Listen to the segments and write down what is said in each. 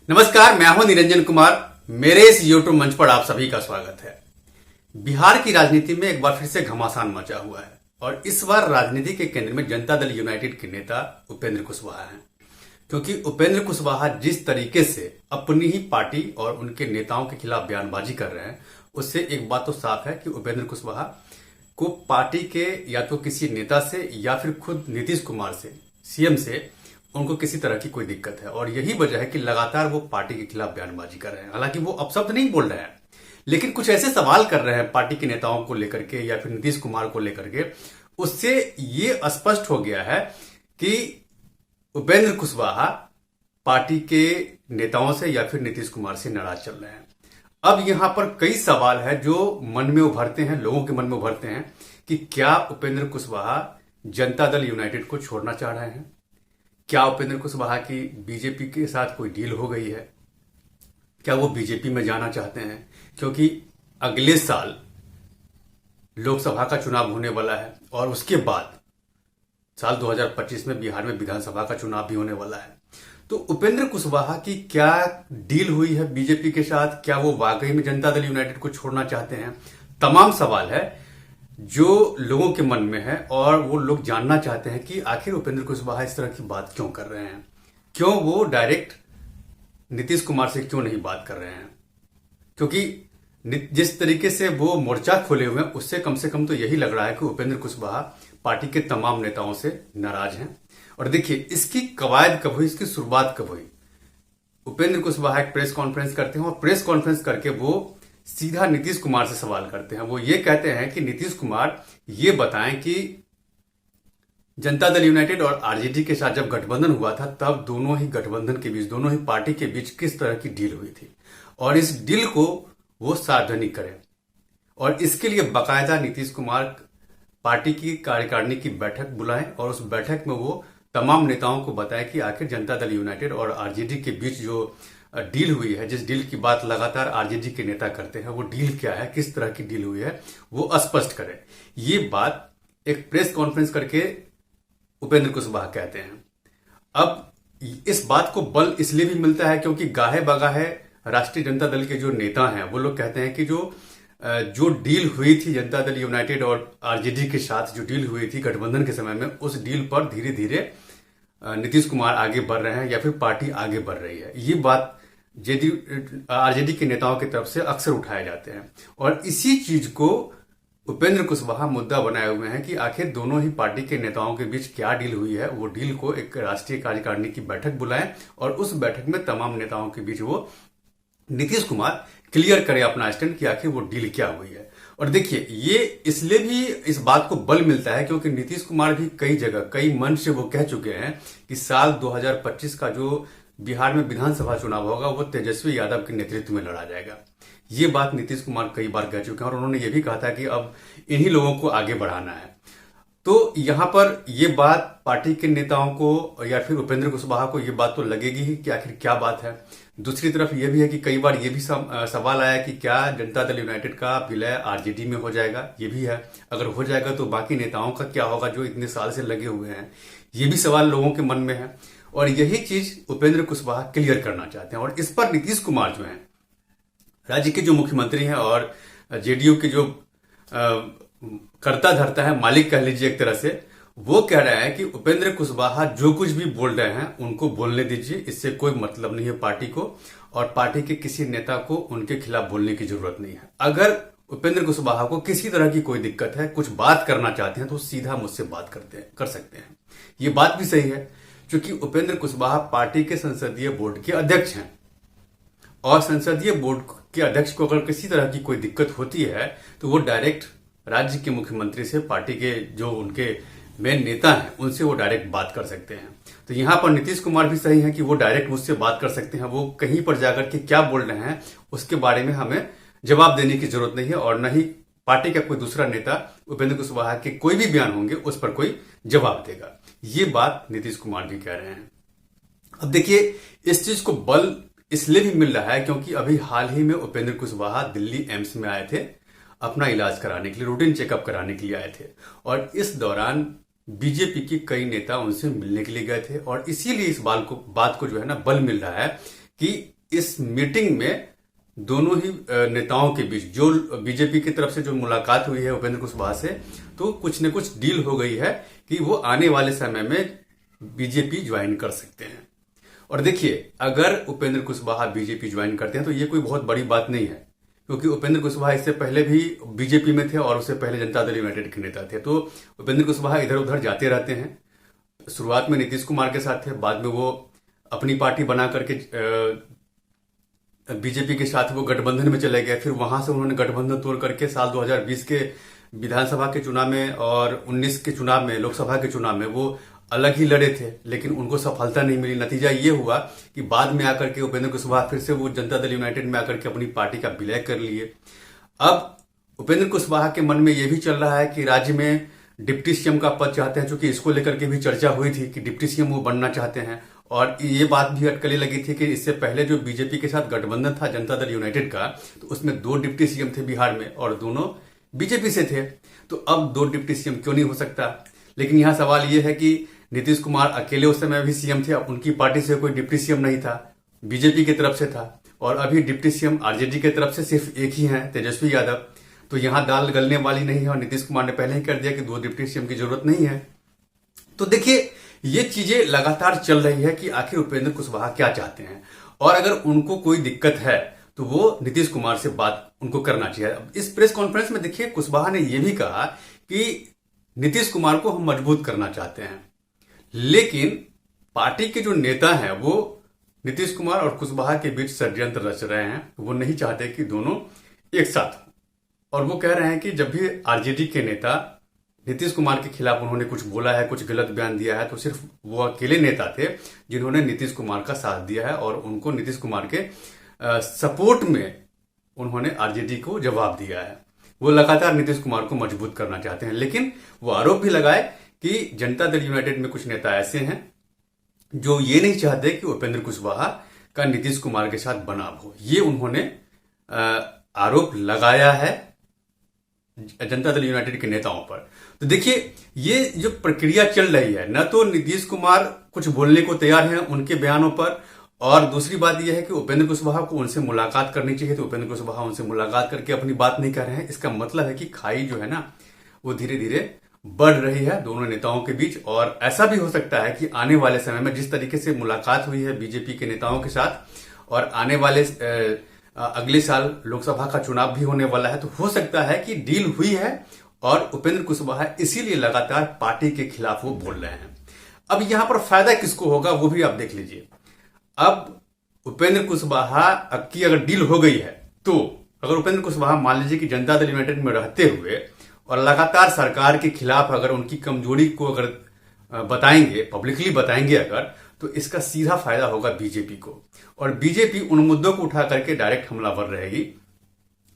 नमस्कार, मैं हूं निरंजन कुमार। मेरे इस यूट्यूब मंच पर आप सभी का स्वागत है। बिहार की राजनीति में एक बार फिर से घमासान मचा हुआ है और इस बार राजनीति के केंद्र में जनता दल यूनाइटेड के नेता उपेंद्र कुशवाहा हैं। क्योंकि उपेंद्र कुशवाहा जिस तरीके से अपनी ही पार्टी और उनके नेताओं के खिलाफ बयानबाजी कर रहे हैं, उससे एक बात तो साफ है कि उपेंद्र कुशवाहा को पार्टी के या तो किसी नेता से या फिर खुद नीतीश कुमार से, सीएम से, उनको किसी तरह की कोई दिक्कत है। और यही वजह है कि लगातार वो पार्टी के खिलाफ बयानबाजी कर रहे हैं। हालांकि वो अपशब्द नहीं बोल रहे हैं, लेकिन कुछ ऐसे सवाल कर रहे हैं पार्टी के नेताओं को लेकर के या फिर नीतीश कुमार को लेकर के, उससे ये स्पष्ट हो गया है कि उपेंद्र कुशवाहा पार्टी के नेताओं से या फिर नीतीश कुमार से नाराज चल रहे हैं। अब यहां पर कई सवाल है जो मन में उभरते हैं, लोगों के मन में उभरते हैं कि क्या उपेंद्र कुशवाहा जनता दल यूनाइटेड को छोड़ना चाह रहे हैं? क्या उपेंद्र कुशवाहा की बीजेपी के साथ कोई डील हो गई है? क्या वो बीजेपी में जाना चाहते हैं? क्योंकि अगले साल लोकसभा का चुनाव होने वाला है और उसके बाद साल 2025 में बिहार में विधानसभा का चुनाव भी होने वाला है। तो उपेंद्र कुशवाहा की क्या डील हुई है बीजेपी के साथ? क्या वो वाकई में जनता दल यूनाइटेड को छोड़ना चाहते हैं? तमाम सवाल है जो लोगों के मन में है और वो लोग जानना चाहते हैं कि आखिर उपेंद्र कुशवाहा इस तरह की बात क्यों कर रहे हैं। क्यों वो डायरेक्ट नीतीश कुमार से क्यों नहीं बात कर रहे हैं? क्योंकि जिस तरीके से वो मोर्चा खोले हुए हैं, उससे कम से कम तो यही लग रहा है कि उपेंद्र कुशवाहा पार्टी के तमाम नेताओं से नाराज हैं। और देखिए, इसकी कवायद कब हुई, इसकी शुरुआत कब हुई? उपेंद्र कुशवाहा एक प्रेस कॉन्फ्रेंस करते हैं और प्रेस कॉन्फ्रेंस करके वो सीधा नीतीश कुमार से सवाल करते हैं। वो ये कहते हैं कि नीतीश कुमार ये बताएं कि जनता दल यूनाइटेड और आरजेडी के साथ जब गठबंधन हुआ था, तब दोनों ही गठबंधन के बीच, दोनों ही पार्टी के बीच किस तरह की डील हुई थी और इस डील को वो सार्वजनिक करें। और इसके लिए बाकायदा नीतीश कुमार पार्टी की कार्यकारिणी की बैठक बुलाएं और उस बैठक में वो तमाम नेताओं को बताएं कि आखिर जनता दल यूनाइटेड और आरजेडी के बीच जो डील हुई है, जिस डील की बात लगातार आरजेडी के नेता करते हैं, वो डील क्या है, किस तरह की डील हुई है, वो स्पष्ट करें। ये बात एक प्रेस कॉन्फ्रेंस करके उपेंद्र कुशवाहा कहते हैं। अब इस बात को बल इसलिए भी मिलता है क्योंकि गाहे बगाहे राष्ट्रीय जनता दल के जो नेता हैं, वो लोग कहते हैं कि जो डील हुई थी जनता दल यूनाइटेड और आरजेडी के साथ, जो डील हुई थी गठबंधन के समय में, उस डील पर धीरे धीरे नीतीश कुमार आगे बढ़ रहे हैं या फिर पार्टी आगे बढ़ रही है। ये बात आरजेडी के नेताओं की तरफ से अक्सर उठाए जाते हैं और इसी चीज को उपेंद्र कुशवाहा मुद्दा बनाए हुए हैं कि आखिर दोनों ही पार्टी के नेताओं के बीच क्या डील हुई है। वो डील को एक राष्ट्रीय कार्यकारिणी की बैठक बुलाएं और उस बैठक में तमाम नेताओं के बीच वो नीतीश कुमार क्लियर करे अपना स्टैंड कि आखिर वो डील क्या हुई है। और देखिए, ये इसलिए भी इस बात को बल मिलता है क्योंकि नीतीश कुमार भी कई जगह, कई मंच से वो कह चुके हैं कि साल 2025 का जो बिहार में विधानसभा चुनाव होगा, वो तेजस्वी यादव के नेतृत्व में लड़ा जाएगा। ये बात नीतीश कुमार कई बार कह चुके हैं और उन्होंने ये भी कहा था कि अब इन्हीं लोगों को आगे बढ़ाना है। तो यहां पर ये बात पार्टी के नेताओं को या फिर उपेंद्र कुशवाहा को ये बात तो लगेगी ही कि आखिर क्या बात है। दूसरी तरफ ये भी है कि कई बार ये भी सवाल आया कि क्या जनता दल यूनाइटेड का विलय आरजेडी में हो जाएगा? ये भी है। अगर हो जाएगा तो बाकी नेताओं का क्या होगा जो इतने साल से लगे हुए हैं? ये भी सवाल लोगों के मन में है और यही चीज उपेंद्र कुशवाहा क्लियर करना चाहते हैं। और इस पर नीतीश कुमार जो है, राज्य के जो मुख्यमंत्री हैं और जेडीयू के जो कर्ता धर्ता है, मालिक कह लीजिए एक तरह से, वो कह रहे हैं कि उपेंद्र कुशवाहा जो कुछ भी बोल रहे हैं उनको बोलने दीजिए, इससे कोई मतलब नहीं है पार्टी को और पार्टी के किसी नेता को उनके खिलाफ बोलने की जरूरत नहीं है। अगर उपेंद्र कुशवाहा को किसी तरह की कोई दिक्कत है, कुछ बात करना चाहते हैं, तो सीधा मुझसे बात कर सकते हैं। ये बात भी सही है क्योंकि उपेंद्र कुशवाहा पार्टी के संसदीय बोर्ड के अध्यक्ष हैं और संसदीय बोर्ड के अध्यक्ष को अगर किसी तरह की कोई दिक्कत होती है तो वो डायरेक्ट राज्य के मुख्यमंत्री से, पार्टी के जो उनके मेन नेता हैं, उनसे वो डायरेक्ट बात कर सकते हैं। तो यहां पर नीतीश कुमार भी सही है कि वो डायरेक्ट मुझसे बात कर सकते हैं। वो कहीं पर जाकर के क्या बोल रहे हैं उसके बारे में हमें जवाब देने की जरूरत नहीं है और न ही पार्टी का कोई दूसरा नेता उपेंद्र कुशवाहा के कोई भी बयान होंगे उस पर कोई जवाब देगा। ये बात नीतीश कुमार भी कह रहे हैं। अब देखिए, इस चीज को बल इसलिए भी मिल रहा है क्योंकि अभी हाल ही में उपेंद्र कुशवाहा दिल्ली एम्स में आए थे अपना इलाज कराने के लिए, रूटीन चेकअप कराने के लिए आए थे और इस दौरान बीजेपी के कई नेता उनसे मिलने के लिए गए थे और इसीलिए इस बात को जो है ना बल मिल रहा है कि इस मीटिंग में दोनों ही नेताओं के बीच जो बीजेपी की तरफ से जो मुलाकात हुई है उपेंद्र कुशवाहा से, तो कुछ न कुछ डील हो गई है कि वो आने वाले समय में बीजेपी ज्वाइन कर सकते हैं। और देखिए, अगर उपेंद्र कुशवाहा बीजेपी ज्वाइन करते हैं तो ये कोई बहुत बड़ी बात नहीं है, क्योंकि उपेंद्र कुशवाहा इससे पहले भी बीजेपी में थे और उससे पहले जनता दल यूनाइटेड के नेता थे। तो उपेंद्र कुशवाहा इधर उधर जाते रहते हैं। शुरुआत में नीतीश कुमार के साथ थे, बाद में वो अपनी पार्टी बना करके बीजेपी के साथ वो गठबंधन में चले गए। फिर वहां से उन्होंने गठबंधन तोड़ करके साल 2020 के विधानसभा के चुनाव में और 19 के चुनाव में, लोकसभा के चुनाव में वो अलग ही लड़े थे, लेकिन उनको सफलता नहीं मिली। नतीजा ये हुआ कि बाद में आकर के उपेंद्र कुशवाहा फिर से वो जनता दल यूनाइटेड में आकर के अपनी पार्टी का विलय कर लिए। अब उपेंद्र कुशवाहा के मन में ये भी चल रहा है कि राज्य में डिप्टी सीएम का पद चाहते हैं, चूंकि इसको लेकर के भी चर्चा हुई थी कि डिप्टी सीएम वो बनना चाहते हैं। और ये बात भी अटकलें लगी थी कि इससे पहले जो बीजेपी के साथ गठबंधन था जनता दल यूनाइटेड का, तो उसमें 2 डिप्टी सीएम थे बिहार में और दोनों बीजेपी से थे। तो अब 2 डिप्टी सीएम क्यों नहीं हो सकता? लेकिन यहां सवाल ये है कि नीतीश कुमार अकेले उस समय भी सीएम थे, उनकी पार्टी से कोई डिप्टी सीएम नहीं था, बीजेपी की तरफ से था। और अभी डिप्टी सीएम आरजेडी की तरफ से सिर्फ एक ही है, तेजस्वी यादव। तो यहां दाल गलने वाली नहीं है और नीतीश कुमार ने पहले ही कर दिया कि 2 डिप्टी सीएम की जरूरत नहीं है। तो देखिए, ये चीजें लगातार चल रही है कि आखिर उपेंद्र कुशवाहा क्या चाहते हैं, और अगर उनको कोई दिक्कत है तो वो नीतीश कुमार से बात उनको करना चाहिए। इस प्रेस कॉन्फ्रेंस में देखिए, कुशवाहा ने यह भी कहा कि नीतीश कुमार को हम मजबूत करना चाहते हैं, लेकिन पार्टी के जो नेता हैं वो नीतीश कुमार और कुशवाहा के बीच षड्यंत्र रच रहे हैं। वो नहीं चाहते कि दोनों एक साथ हो, और वो कह रहे हैं कि जब भी आरजेडी के नेता नीतीश कुमार के खिलाफ उन्होंने कुछ बोला है, कुछ गलत बयान दिया है, तो सिर्फ वो अकेले नेता थे जिन्होंने नीतीश कुमार का साथ दिया है और उनको नीतीश कुमार के सपोर्ट में उन्होंने आरजेडी को जवाब दिया है। वो लगातार नीतीश कुमार को मजबूत करना चाहते हैं, लेकिन वो आरोप भी लगाए कि जनता दल यूनाइटेड में कुछ नेता ऐसे हैं जो ये नहीं चाहते कि उपेंद्र कुशवाहा का नीतीश कुमार के साथ बनाव हो। ये उन्होंने आरोप लगाया है जनता दल यूनाइटेड के नेताओं पर। तो देखिए, ये जो प्रक्रिया चल रही है, न तो नीतीश कुमार कुछ बोलने को तैयार हैं उनके बयानों पर, और दूसरी बात यह है कि उपेंद्र कुशवाहा को उनसे मुलाकात करनी चाहिए, तो उपेंद्र कुशवाहा उनसे मुलाकात करके अपनी बात नहीं कर रहे हैं। इसका मतलब है कि खाई जो है ना, वो धीरे धीरे बढ़ रही है दोनों नेताओं के बीच। और ऐसा भी हो सकता है कि आने वाले समय में जिस तरीके से मुलाकात हुई है बीजेपी के नेताओं के साथ, और आने वाले अगले साल लोकसभा का चुनाव भी होने वाला है, तो हो सकता है कि डील हुई है और उपेंद्र कुशवाहा इसीलिए लगातार पार्टी के खिलाफ वो बोल रहे हैं। अब यहां पर फायदा किसको होगा वो भी आप देख लीजिए। अब उपेंद्र कुशवाहा की अगर डील हो गई है, तो अगर उपेंद्र कुशवाहा मान लीजिए कि जनता दल यूनाइटेड में रहते हुए और लगातार सरकार के खिलाफ अगर उनकी कमजोरी को अगर बताएंगे, पब्लिकली बताएंगे अगर, तो इसका सीधा फायदा होगा बीजेपी को। और बीजेपी उन मुद्दों को उठा करके डायरेक्ट हमलावर रहेगी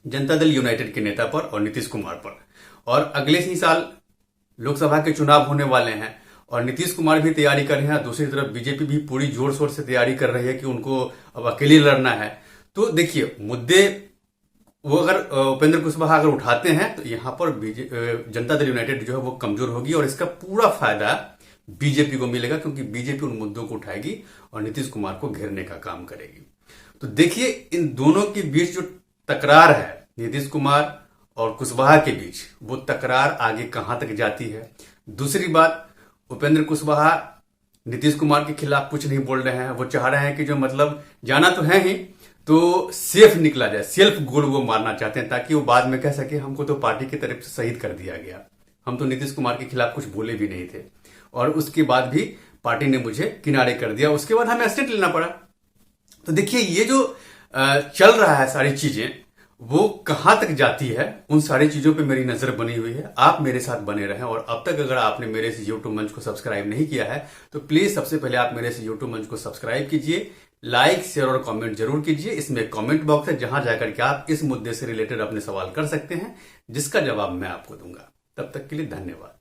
जनता दल यूनाइटेड के नेता पर और नीतीश कुमार पर। और अगले ही साल लोकसभा के चुनाव होने वाले हैं और नीतीश कुमार भी तैयारी कर रहे हैं, दूसरी तरफ बीजेपी भी पूरी जोर शोर से तैयारी कर रही है कि उनको अब अकेले लड़ना है। तो देखिए, मुद्दे वो अगर उपेंद्र कुशवाहा अगर उठाते हैं तो यहां पर जनता दल यूनाइटेड जो है वो कमजोर होगी और इसका पूरा फायदा बीजेपी को मिलेगा, क्योंकि बीजेपी उन मुद्दों को उठाएगी और नीतीश कुमार को घेरने का काम करेगी। तो देखिए, इन दोनों के बीच जो तकरार है नीतीश कुमार और कुशवाहा के बीच, वो तकरार आगे कहां तक जाती है। दूसरी बात, उपेंद्र कुशवाहा नीतीश कुमार के खिलाफ कुछ नहीं बोल रहे हैं। वो चाह रहे हैं कि जो मतलब जाना तो है ही, तो सेफ निकला जाए, सेल्फ गोल वो मारना चाहते हैं, ताकि वो बाद में कह सके हमको तो पार्टी की तरफ से शहीद कर दिया गया, हम तो नीतीश कुमार के खिलाफ कुछ बोले भी नहीं थे और उसके बाद भी पार्टी ने मुझे किनारे कर दिया, उसके बाद हमें स्टेट लेना पड़ा। तो देखिए, ये जो चल रहा है सारी चीजें, वो कहां तक जाती है, उन सारी चीजों पे मेरी नजर बनी हुई है। आप मेरे साथ बने रहें, और अब तक अगर आपने मेरे इस यूट्यूब मंच को सब्सक्राइब नहीं किया है तो प्लीज सबसे पहले आप मेरे इस यूट्यूब मंच को सब्सक्राइब कीजिए, लाइक, शेयर और कमेंट जरूर कीजिए। इसमें कमेंट बॉक्स है जहां जाकर के आप इस मुद्दे से रिलेटेड अपने सवाल कर सकते हैं, जिसका जवाब मैं आपको दूंगा। तब तक के लिए धन्यवाद।